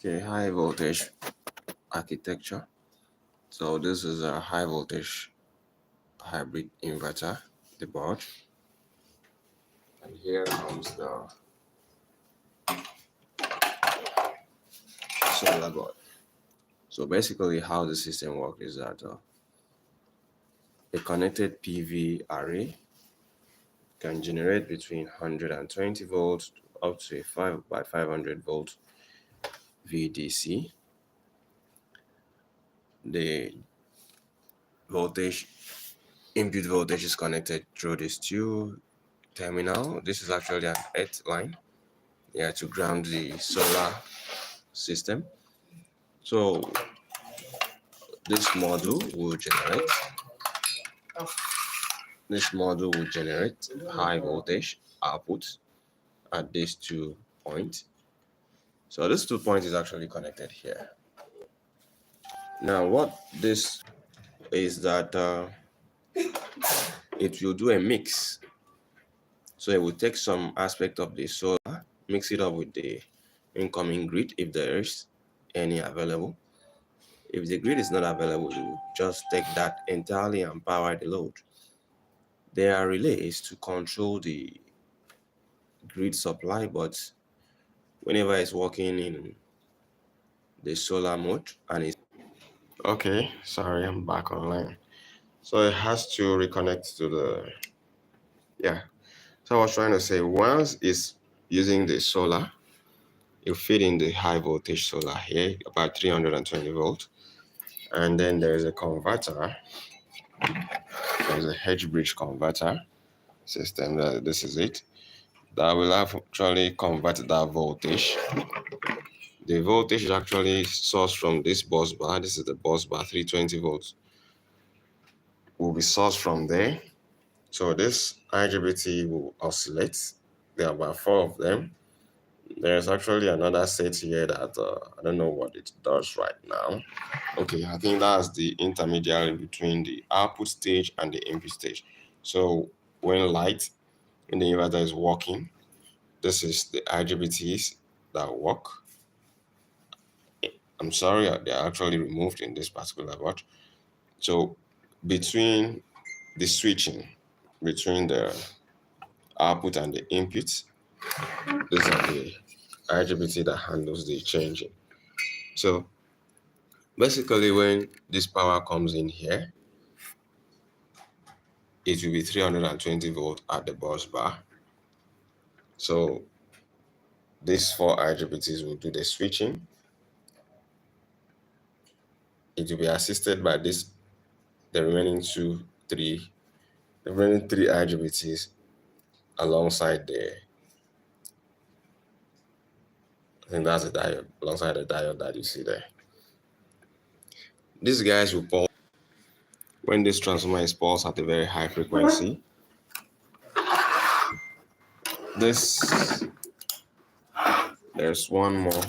Okay, high voltage architecture. So this is a high voltage hybrid inverter, the board. And here comes the solar board. So basically how the system works is that a connected PV array can generate between 120 volts up to a 5 by 500 volt VDC. The voltage input voltage is connected through these two terminal. This is actually an earth line, yeah, to ground the solar system. So this module will generate high voltage output at these 2 points. So this 2 points is actually connected here. Now what this is that it will do a mix. So it will take some aspect of the solar, mix it up with the incoming grid if there is any available. If the grid is not available, you just take that entirely and power the load. There are relays to control the grid supply, but whenever it's working in the solar mode and it's okay, sorry, I'm back online. So it has to reconnect to the So I was trying to say, once it's using the solar, you feed in the high voltage solar here, about 320 volts. And then there's a converter. There's a hedge bridge converter system. This is it. That will actually convert that voltage. The voltage is actually sourced from this bus bar. This is the bus bar, 320 volts. Will be sourced from there. So this IGBT will oscillate. There are about 4 of them. There's actually another set here that I don't know what it does right now. Okay, I think that's the intermediary between the output stage and the input stage. So when light in the inverter is working, this is the IGBTs that work. I'm sorry, they're actually removed in this particular board. So between the switching between the output and the input, these are the IGBT that handles the changing. So basically, when this power comes in here, it will be 320 volt at the bus bar. So these 4 IGBTs will do the switching. It will be assisted by the remaining 3 IGBTs alongside I think that's the diode, alongside the diode that you see there. These guys will pulse when this transformer is pulsed at a very high frequency. There's one more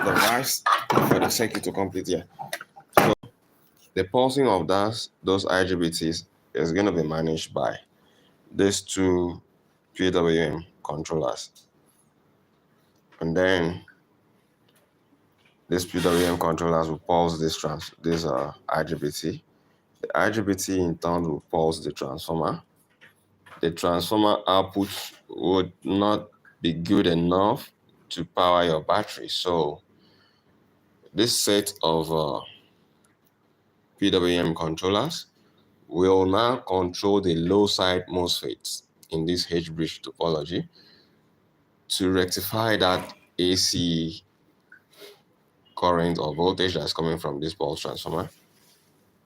device for the circuit to complete here. So the pulsing of those IGBTs is going to be managed by these 2 PWM controllers. And then these PWM controllers will pulse this IGBT. The IGBT in turn will pulse the transformer. The transformer output would not be good enough to power your battery. So this set of PWM controllers will now control the low side MOSFETs in this H-bridge topology to rectify that AC current or voltage that's coming from this pulse transformer.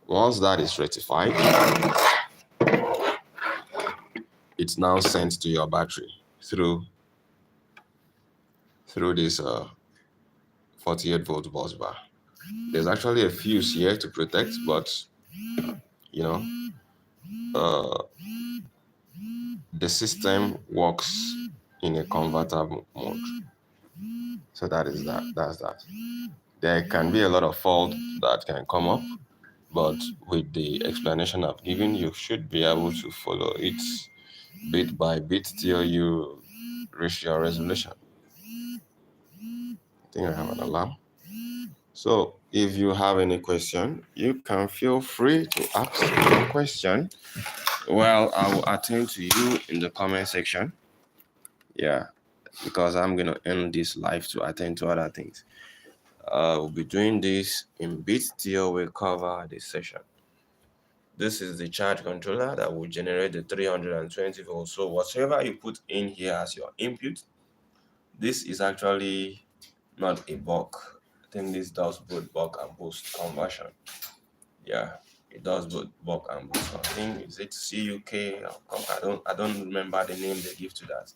Once that is rectified, it's now sent to your battery through this 48 volt bus bar. There's actually a fuse here to protect, but the system works in a converter mode. So that's that. There can be a lot of fault that can come up, but with the explanation I've given, you should be able to follow it bit by bit till you reach your resolution. I think I have an alarm. So if you have any question, you can feel free to ask your question. Well, I will attend to you in the comment section. Yeah, because I'm gonna end this live to attend to other things. We'll be doing this in bits till we cover this session. This is the charge controller that will generate the 320 volts. So whatever you put in here as your input, this is actually not a buck. I think this does both buck and boost conversion. Yeah, it does both buck and boost. I think is it CUK? I don't remember the name they give to that.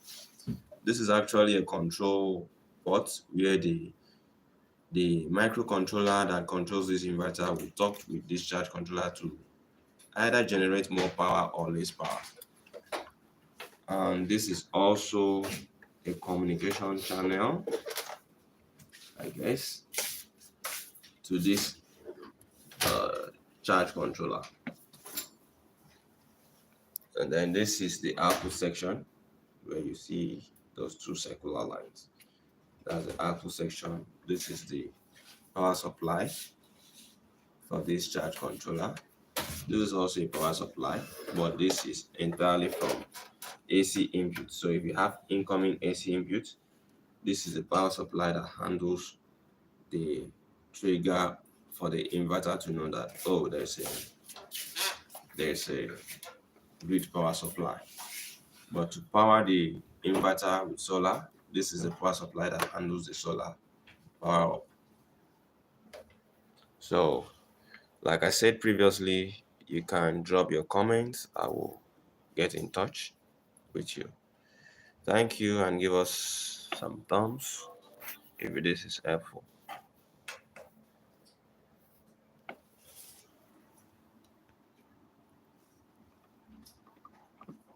This is actually a control port where the microcontroller that controls this inverter will talk with this charge controller to either generate more power or less power. And this is also a communication channel, I guess, to this charge controller. And then this is the output section where you see those two circular lines. That's the output section. This is the power supply for this charge controller. This is also a power supply, but this is entirely from AC input. So if you have incoming AC input, this is the power supply that handles the trigger for the inverter to know that, oh, there's a grid power supply. But to power the inverter with solar, this is the power supply that handles the solar power up. So like I said previously, you can drop your comments. I will get in touch with you. Thank you, and give us some thumbs if this is helpful.